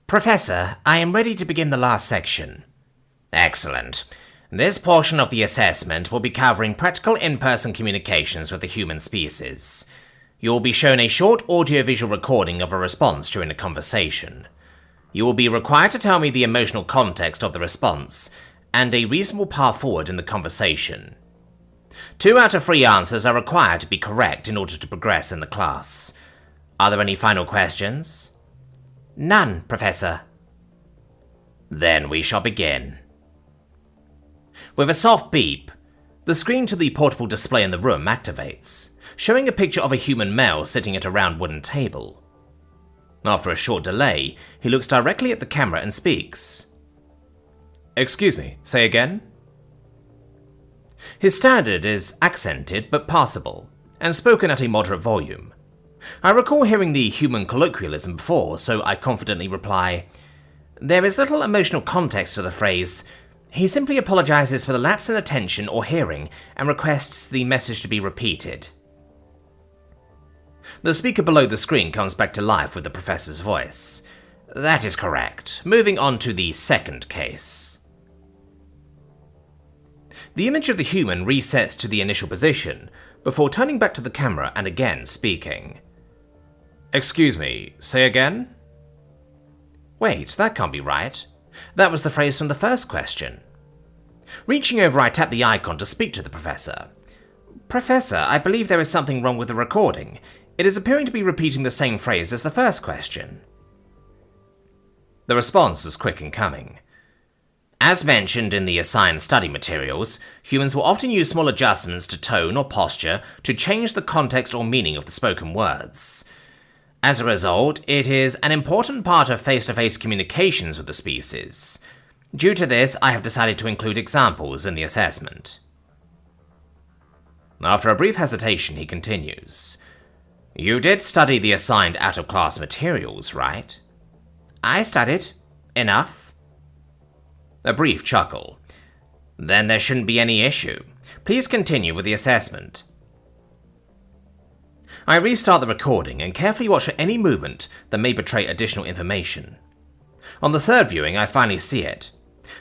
Professor, I am ready to begin the last section. Excellent. This portion of the assessment will be covering practical in-person communications with the human species. You will be shown a short audio-visual recording of a response during a conversation. You will be required to tell me the emotional context of the response and a reasonable path forward in the conversation. 2 out of 3 answers are required to be correct in order to progress in the class. Are there any final questions? None, Professor. Then we shall begin. With a soft beep, the screen to the portable display in the room activates, showing a picture of a human male sitting at a round wooden table. After a short delay, he looks directly at the camera and speaks. Excuse me, say again? His standard is accented but passable, and spoken at a moderate volume. I recall hearing the human colloquialism before, so I confidently reply, There is little emotional context to the phrase. He simply apologizes for the lapse in attention or hearing and requests the message to be repeated. The speaker below the screen comes back to life with the professor's voice. That is correct. Moving on to the second case. The image of the human resets to the initial position, before turning back to the camera and again speaking. Excuse me, say again? Wait, that can't be right. That was the phrase from the first question. Reaching over, I tap the icon to speak to the professor. Professor, I believe there is something wrong with the recording. It is appearing to be repeating the same phrase as the first question. The response was quick in coming. As mentioned in the assigned study materials, humans will often use small adjustments to tone or posture to change the context or meaning of the spoken words. As a result, it is an important part of face-to-face communications with the species. Due to this, I have decided to include examples in the assessment. After a brief hesitation, he continues. You did study the assigned out-of-class materials, right? I studied. Enough. A brief chuckle. Then there shouldn't be any issue. Please continue with the assessment. I restart the recording and carefully watch for any movement that may betray additional information. On the third viewing, I finally see it.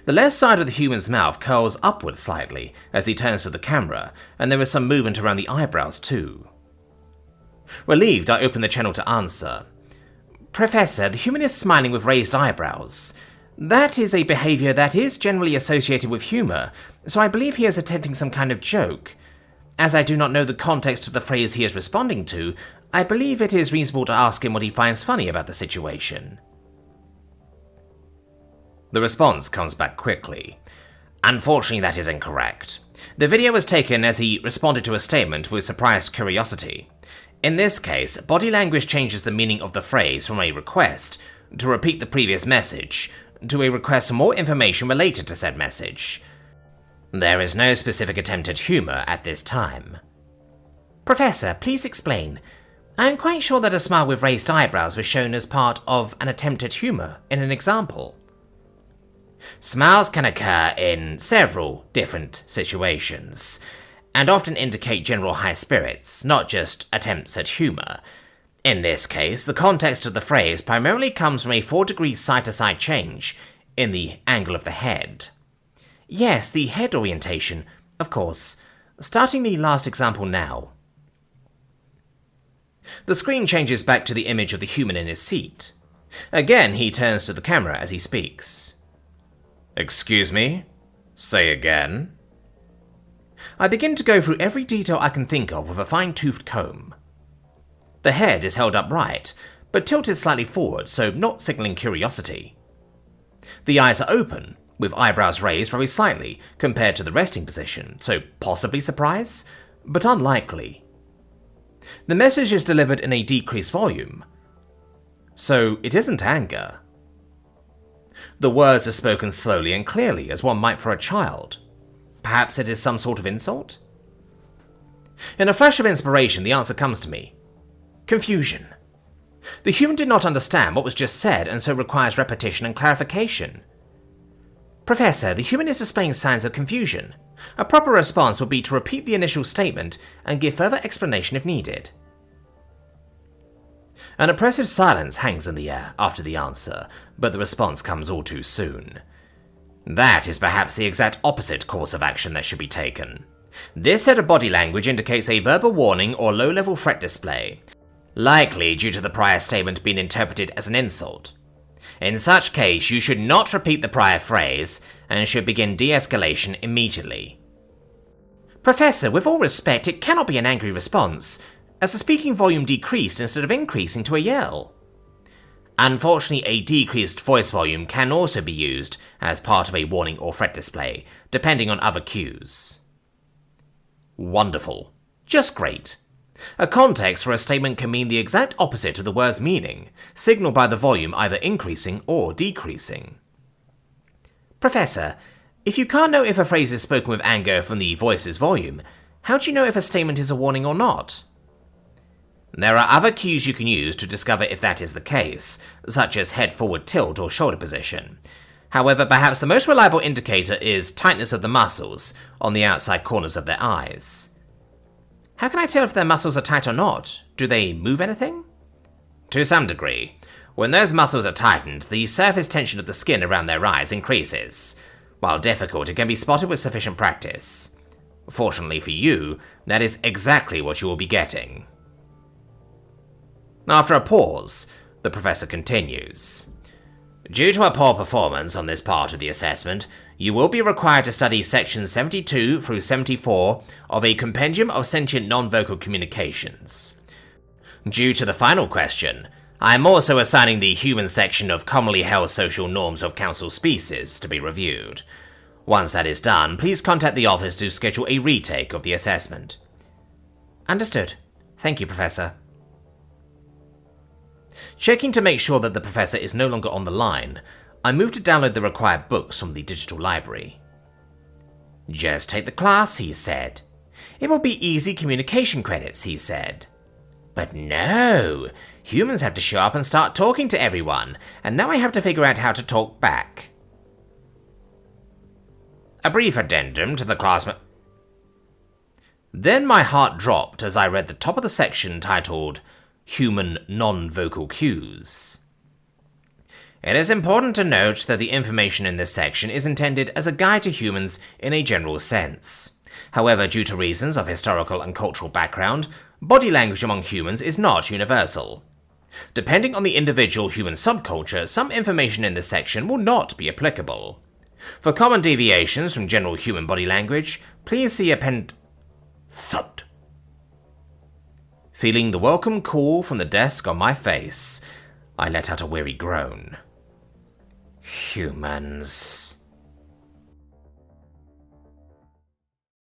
The left side of the human's mouth curls upward slightly as he turns to the camera, and there is some movement around the eyebrows too. Relieved, I open the channel to answer. Professor, the human is smiling with raised eyebrows. That is a behavior that is generally associated with humor, so I believe he is attempting some kind of joke. As I do not know the context of the phrase he is responding to, I believe it is reasonable to ask him what he finds funny about the situation. The response comes back quickly. Unfortunately, that is incorrect. The video was taken as he responded to a statement with surprised curiosity. In this case, body language changes the meaning of the phrase from a request to repeat the previous message to a request for more information related to said message. There is no specific attempt at humor at this time. Professor, please explain. I am quite sure that a smile with raised eyebrows was shown as part of an attempt at humor in an example. Smiles can occur in several different situations, and often indicate general high spirits, not just attempts at humor. In this case, the context of the phrase primarily comes from a 4-degree side-to-side change in the angle of the head. Yes, the head orientation, of course. Starting the last example now. The screen changes back to the image of the human in his seat. Again, he turns to the camera as he speaks. Excuse me? Say again? I begin to go through every detail I can think of with a fine-toothed comb. The head is held upright, but tilted slightly forward, so not signaling curiosity. The eyes are open, with eyebrows raised very slightly compared to the resting position, so possibly surprise, but unlikely. The message is delivered in a decreased volume, so it isn't anger. The words are spoken slowly and clearly, as one might for a child. Perhaps it is some sort of insult? In a flash of inspiration, the answer comes to me. Confusion. The human did not understand what was just said and so requires repetition and clarification. Professor, the human is displaying signs of confusion. A proper response would be to repeat the initial statement and give further explanation if needed. An oppressive silence hangs in the air after the answer, but the response comes all too soon. That is perhaps the exact opposite course of action that should be taken. This set of body language indicates a verbal warning or low-level threat display, likely due to the prior statement being interpreted as an insult. In such case, you should not repeat the prior phrase, and should begin de-escalation immediately. Professor, with all respect, it cannot be an angry response, as the speaking volume decreased instead of increasing to a yell. Unfortunately, a decreased voice volume can also be used as part of a warning or threat display, depending on other cues. Wonderful. Just great. A context for a statement can mean the exact opposite of the word's meaning, signaled by the volume either increasing or decreasing. Professor, if you can't know if a phrase is spoken with anger from the voice's volume, how do you know if a statement is a warning or not? There are other cues you can use to discover if that is the case, such as head forward tilt or shoulder position. However, perhaps the most reliable indicator is tightness of the muscles on the outside corners of their eyes. How can I tell if their muscles are tight or not? Do they move anything? To some degree. When those muscles are tightened, the surface tension of the skin around their eyes increases. While difficult, it can be spotted with sufficient practice. Fortunately for you, that is exactly what you will be getting. After a pause, the professor continues. Due to a poor performance on this part of the assessment, you will be required to study sections 72 through 74 of a Compendium of Sentient Non-Vocal Communications. Due to the final question, I am also assigning the human section of Commonly Held Social Norms of Council Species to be reviewed. Once that is done, please contact the office to schedule a retake of the assessment. Understood. Thank you, Professor. Checking to make sure that the professor is no longer on the line, I move to download the required books from the digital library. Just take the class, he said. It will be easy communication credits, he said. But no, humans have to show up and start talking to everyone, and now I have to figure out how to talk back. A brief addendum to the class. Then my heart dropped as I read the top of the section titled Human Non-Vocal Cues. It is important to note that the information in this section is intended as a guide to humans in a general sense. However, due to reasons of historical and cultural background, body language among humans is not universal. Depending on the individual human subculture, some information in this section will not be applicable. For common deviations from general human body language, please see Thud. Feeling the welcome call from the desk on my face, I let out a weary groan. Humans.